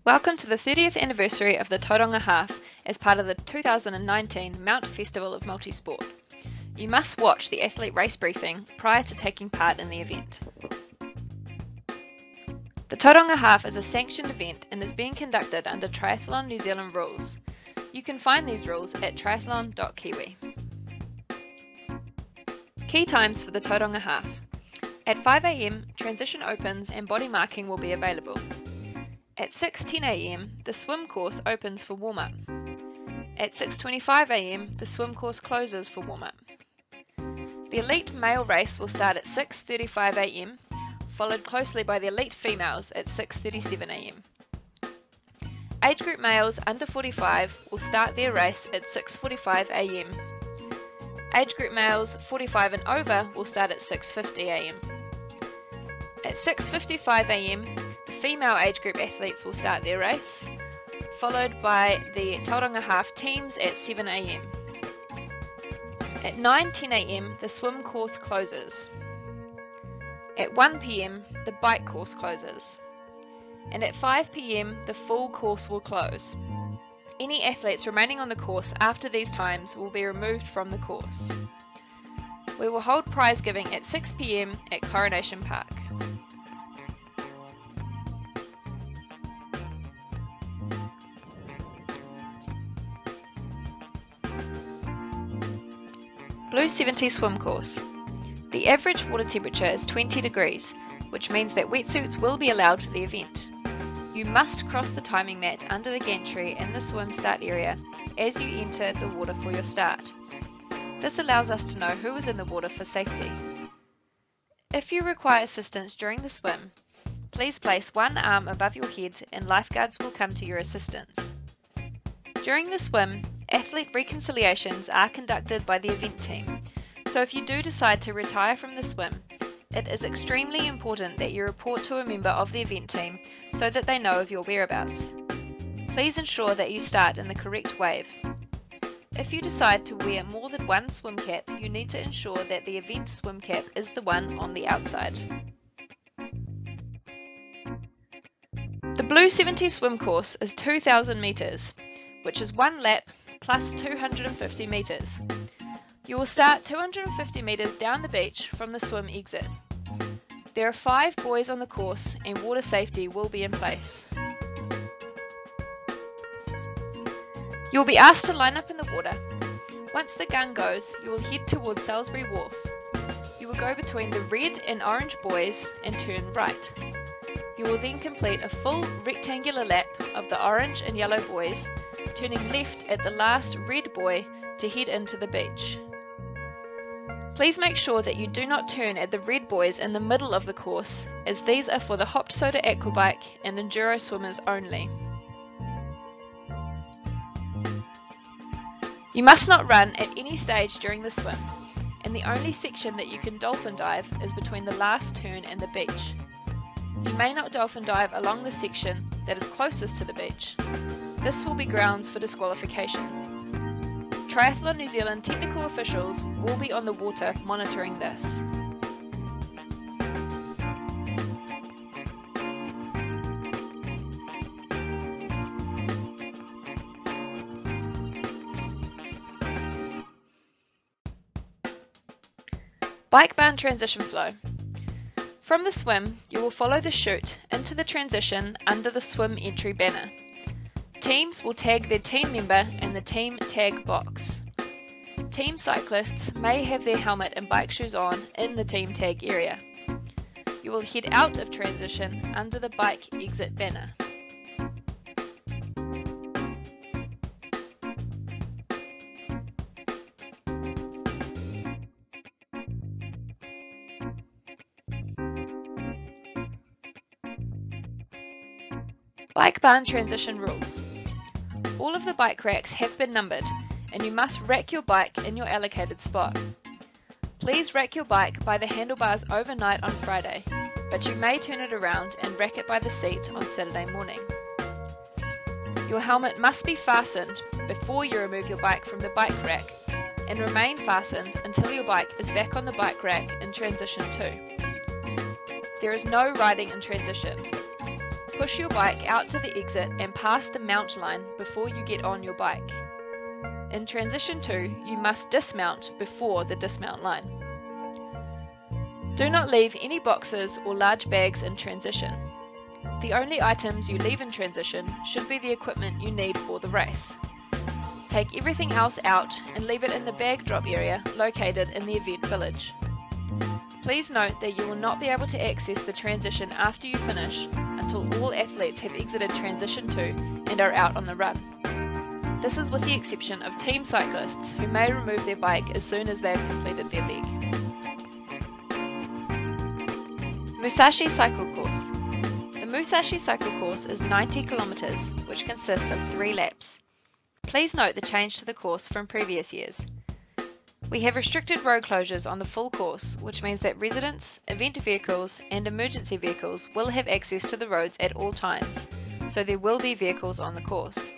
Welcome to the 30th anniversary of the Tauranga Half as part of the 2019 Mount Festival of Multisport. You must watch the athlete race briefing prior to taking part in the event. The Tauranga Half is a sanctioned event and is being conducted under Triathlon New Zealand rules. You can find these rules at triathlon.kiwi. Key times for the Tauranga Half. At 5 AM, transition opens and body marking will be available. At 6:10 AM, the swim course opens for warm-up. At 6:25 AM, the swim course closes for warm-up. The elite male race will start at 6:35 AM, followed closely by the elite females at 6:37 AM. Age group males under 45 will start their race at 6:45 AM. Age group males 45 and over will start at 6:50 AM. At 6:55 AM, the female age group athletes will start their race, followed by the Tauranga Half teams at 7 AM. At 9:10 AM, the swim course closes. At 1 PM, the bike course closes. And at 5 PM, the full course will close. Any athletes remaining on the course after these times will be removed from the course. We will hold prize giving at 6 PM at Coronation Park. Blue 70 swim course. The average water temperature is 20 degrees, which means that wetsuits will be allowed for the event. You must cross the timing mat under the gantry in the swim start area as you enter the water for your start. This allows us to know who is in the water for safety. If you require assistance during the swim, please place one arm above your head and lifeguards will come to your assistance. During the swim, athlete reconciliations are conducted by the event team, so if you do decide to retire from the swim, it is extremely important that you report to a member of the event team so that they know of your whereabouts. Please ensure that you start in the correct wave. If you decide to wear more than one swim cap, you need to ensure that the event swim cap is the one on the outside. The Blue 70 swim course is 2,000 metres, which is one lap plus 250 metres. You will start 250 metres down the beach from the swim exit. There are 5 buoys on the course and water safety will be in place. You will be asked to line up in the water. Once the gun goes, you will head towards Salisbury Wharf. You will go between the red and orange buoys and turn right. You will then complete a full rectangular lap of the orange and yellow buoys, turning left at the last red buoy to head into the beach. Please make sure that you do not turn at the red buoys in the middle of the course, as these are for the hopped soda aquabike and enduro swimmers only. You must not run at any stage during the swim, and the only section that you can dolphin dive is between the last turn and the beach. You may not dolphin dive along the section that is closest to the beach. This will be grounds for disqualification. Triathlon New Zealand technical officials will be on the water monitoring this. Bike barn transition flow. From the swim, you will follow the chute into the transition under the swim entry banner. Teams will tag their team member in the team tag box. Team cyclists may have their helmet and bike shoes on in the team tag area. You will head out of transition under the bike exit banner. Bike barn transition rules. All of the bike racks have been numbered and you must rack your bike in your allocated spot. Please rack your bike by the handlebars overnight on Friday, but you may turn it around and rack it by the seat on Saturday morning. Your helmet must be fastened before you remove your bike from the bike rack and remain fastened until your bike is back on the bike rack in transition 2. There is no riding in transition. push your bike out to the exit and past the mount line before you get on your bike. In Transition 2, you must dismount before the dismount line. Do not leave any boxes or large bags in transition. The only items you leave in transition should be the equipment you need for the race. Take everything else out and leave it in the bag drop area located in the event village. Please note that you will not be able to access the transition after you finish until all athletes have exited Transition 2 and are out on the run. This is with the exception of team cyclists who may remove their bike as soon as they have completed their leg. Musashi Cycle Course. The Musashi Cycle Course is 90 kilometers, which consists of 3 laps. Please note the change to the course from previous years. We have restricted road closures on the full course, which means that residents, event vehicles and emergency vehicles will have access to the roads at all times, so there will be vehicles on the course.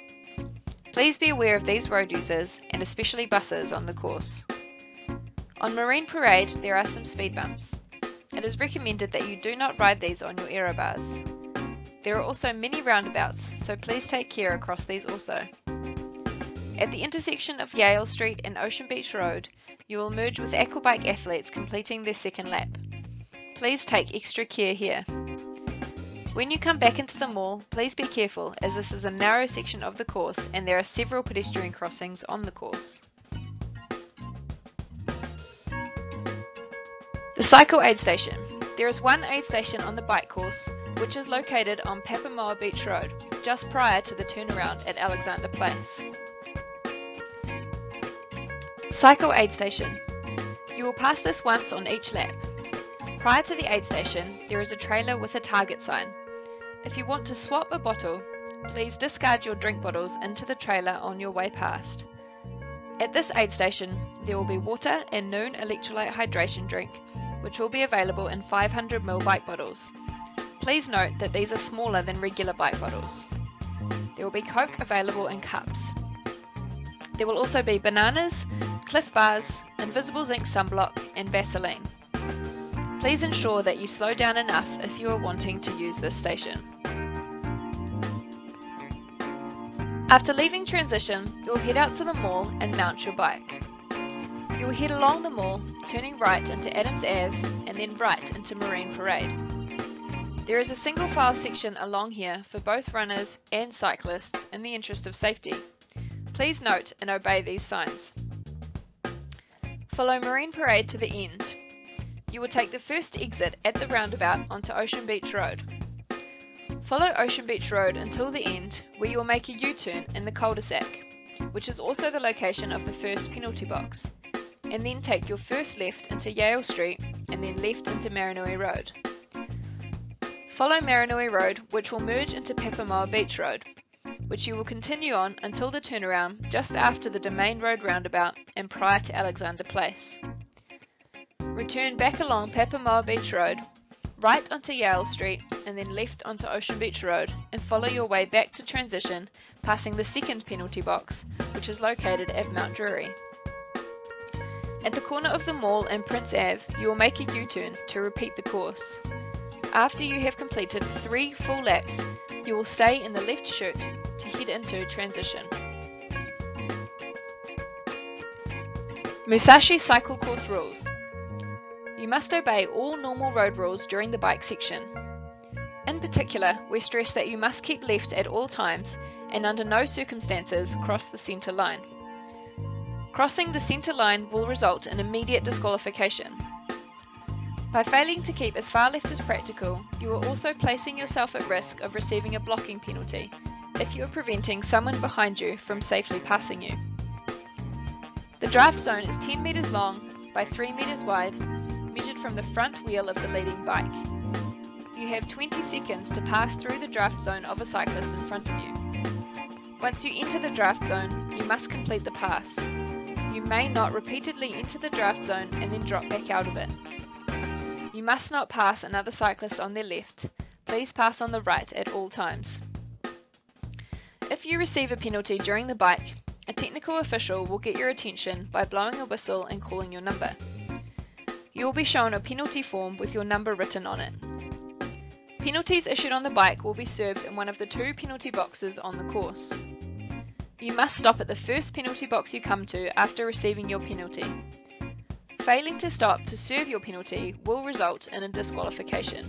Please be aware of these road users and especially buses on the course. On Marine Parade there are some speed bumps. It is recommended that you do not ride these on your aero bars. There are also many roundabouts, so please take care across these also. At the intersection of Yale Street and Ocean Beach Road, you will merge with aquabike athletes completing their second lap. Please take extra care here. When you come back into the mall, please be careful as this is a narrow section of the course and there are several pedestrian crossings on the course. The Cycle Aid Station. There is one aid station on the bike course, which is located on Papamoa Beach Road, just prior to the turnaround at Alexander Place. Cycle Aid Station. You will pass this once on each lap. Prior to the aid station, there is a trailer with a target sign. If you want to swap a bottle, please discard your drink bottles into the trailer on your way past. At this aid station, there will be water and Noon electrolyte hydration drink, which will be available in 500ml bike bottles. Please note that these are smaller than regular bike bottles. There will be Coke available in cups. There will also be bananas, Cliff Bars, Invisible Zinc sunblock and Vaseline. Please ensure that you slow down enough if you are wanting to use this station. After leaving transition, you'll head out to the mall and mount your bike. You will head along the mall, turning right into Adams Ave and then right into Marine Parade. There is a single file section along here for both runners and cyclists in the interest of safety. Please note and obey these signs. Follow Marine Parade to the end. You will take the first exit at the roundabout onto Ocean Beach Road. Follow Ocean Beach Road until the end, where you will make a U-turn in the cul-de-sac, which is also the location of the first penalty box, and then take your first left into Yale Street and then left into Maranui Road. Follow Maranui Road, which will merge into Papamoa Beach Road, which you will continue on until the turnaround just after the Domain Road roundabout and prior to Alexander Place. Return back along Papamoa Beach Road, right onto Yale Street and then left onto Ocean Beach Road and follow your way back to transition, passing the second penalty box, which is located at Mount Drury. At the corner of the mall and Prince Ave, you will make a U-turn to repeat the course. After you have completed 3 full laps, you will stay in the left chute to head into transition. Musashi Cycle Course Rules. You must obey all normal road rules during the bike section. In particular, we stress that you must keep left at all times and under no circumstances cross the centre line. Crossing the centre line will result in immediate disqualification. By failing to keep as far left as practical, you are also placing yourself at risk of receiving a blocking penalty if you are preventing someone behind you from safely passing you. The draft zone is 10 metres long by 3 metres wide, measured from the front wheel of the leading bike. You have 20 seconds to pass through the draft zone of a cyclist in front of you. Once you enter the draft zone, you must complete the pass. You may not repeatedly enter the draft zone and then drop back out of it. You must not pass another cyclist on their left. Please pass on the right at all times. If you receive a penalty during the bike, a technical official will get your attention by blowing a whistle and calling your number. You will be shown a penalty form with your number written on it. Penalties issued on the bike will be served in one of the 2 penalty boxes on the course. You must stop at the first penalty box you come to after receiving your penalty. Failing to stop to serve your penalty will result in a disqualification.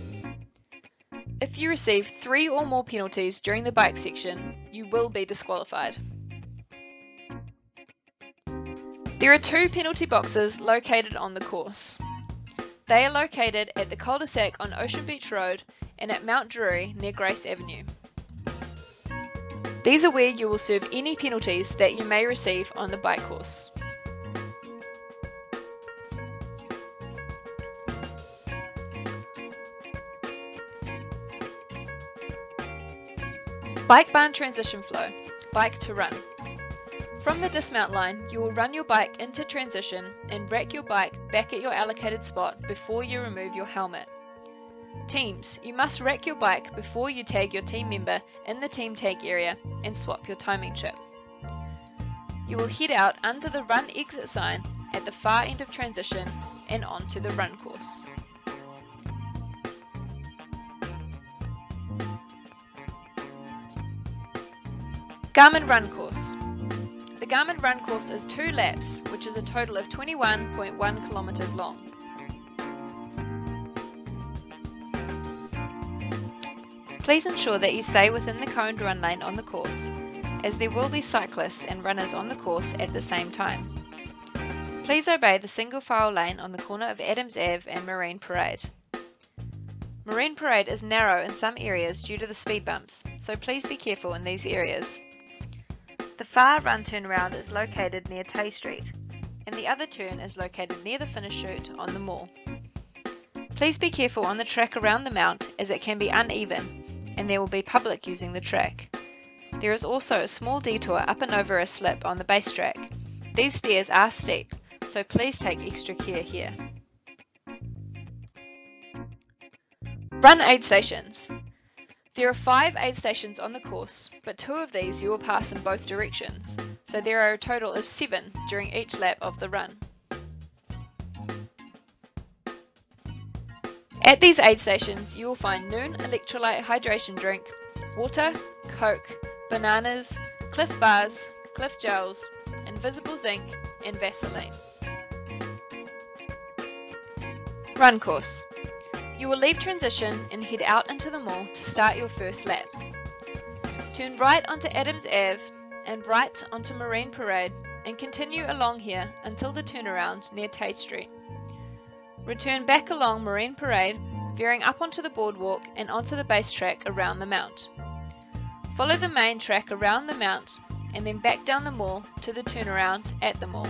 If you receive 3 or more penalties during the bike section, you will be disqualified. There are 2 penalty boxes located on the course. They are located at the cul-de-sac on Ocean Beach Road and at Mount Drury near Grace Avenue. These are where you will serve any penalties that you may receive on the bike course. Bike barn transition flow, bike to run. From the dismount line, you will run your bike into transition and rack your bike back at your allocated spot before you remove your helmet. Teams, you must rack your bike before you tag your team member in the team tag area and swap your timing chip. You will head out under the run exit sign at the far end of transition and onto the run course. Garmin Run Course. The Garmin Run Course is 2 laps, which is a total of 21.1 kilometers long. Please ensure that you stay within the coned run lane on the course, as there will be cyclists and runners on the course at the same time. Please obey the single file lane on the corner of Adams Ave and Marine Parade. Marine Parade is narrow in some areas due to the speed bumps, so please be careful in these areas. The far run turnaround is located near Tay Street, and the other turn is located near the finish chute on the mall. Please be careful on the track around the mount, as it can be uneven and there will be public using the track. There is also a small detour up and over a slip on the base track. These stairs are steep, so please take extra care here. Run aid stations. There are 5 aid stations on the course, but 2 of these you will pass in both directions, so there are a total of 7 during each lap of the run. At these aid stations you will find Noon electrolyte hydration drink, water, Coke, bananas, Cliff bars, Cliff gels, invisible zinc and Vaseline. Run course. You will leave transition and head out into the mall to start your first lap. Turn right onto Adams Ave and right onto Marine Parade and continue along here until the turnaround near Tay Street. Return back along Marine Parade, veering up onto the boardwalk and onto the base track around the mount. Follow the main track around the mount and then back down the mall to the turnaround at the mall.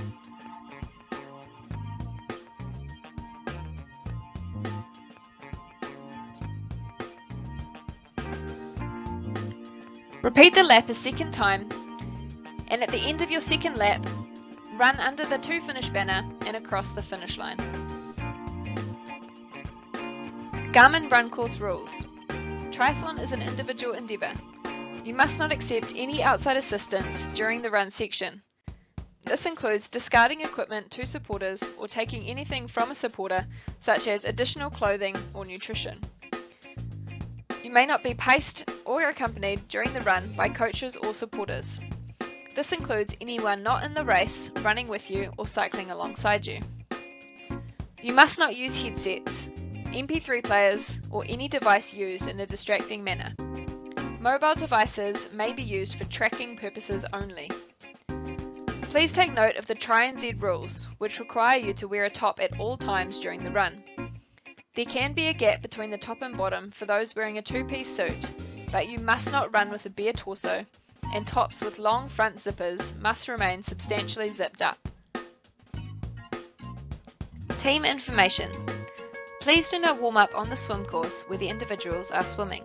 Repeat the lap a second time, and at the end of your second lap, run under the to finish banner and across the finish line. Garmin Run Course Rules. Triathlon is an individual endeavour. You must not accept any outside assistance during the run section. This includes discarding equipment to supporters or taking anything from a supporter, such as additional clothing or nutrition. You may not be paced or accompanied during the run by coaches or supporters. This includes anyone not in the race, running with you or cycling alongside you. You must not use headsets, MP3 players or any device used in a distracting manner. Mobile devices may be used for tracking purposes only. Please take note of the Try and Z rules, which require you to wear a top at all times during the run. There can be a gap between the top and bottom for those wearing a 2-piece suit, but you must not run with a bare torso, and tops with long front zippers must remain substantially zipped up. Team information. Please do not warm up on the swim course where the individuals are swimming.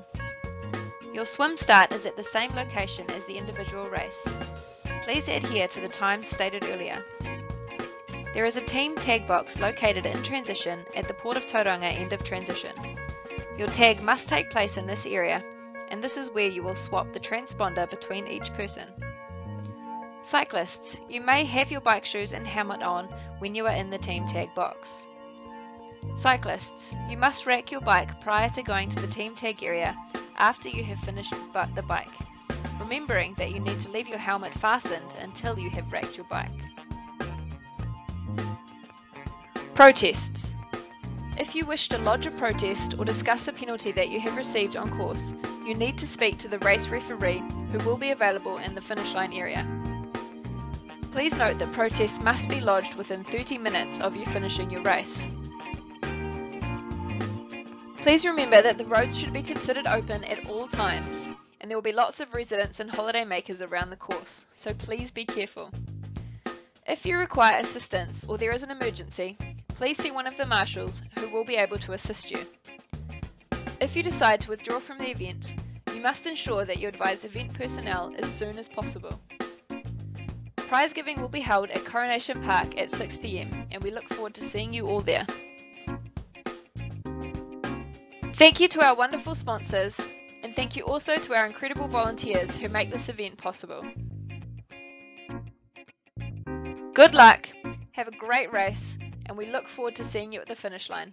Your swim start is at the same location as the individual race. Please adhere to the times stated earlier. There is a team tag box located in transition at the Port of Tauranga end of transition. Your tag must take place in this area, and this is where you will swap the transponder between each person. Cyclists, you may have your bike shoes and helmet on when you are in the team tag box. Cyclists, you must rack your bike prior to going to the team tag area after you have finished the bike, remembering that you need to leave your helmet fastened until you have racked your bike. Protests. If you wish to lodge a protest or discuss a penalty that you have received on course, you need to speak to the race referee, who will be available in the finish line area. Please note that protests must be lodged within 30 minutes of you finishing your race. Please remember that the roads should be considered open at all times, and there will be lots of residents and holiday makers around the course, so please be careful. If you require assistance or there is an emergency, please see one of the marshals who will be able to assist you. If you decide to withdraw from the event, you must ensure that you advise event personnel as soon as possible. Prize giving will be held at Coronation Park at 6 p.m, and we look forward to seeing you all there. Thank you to our wonderful sponsors, and thank you also to our incredible volunteers who make this event possible. Good luck, have a great race, and we look forward to seeing you at the finish line.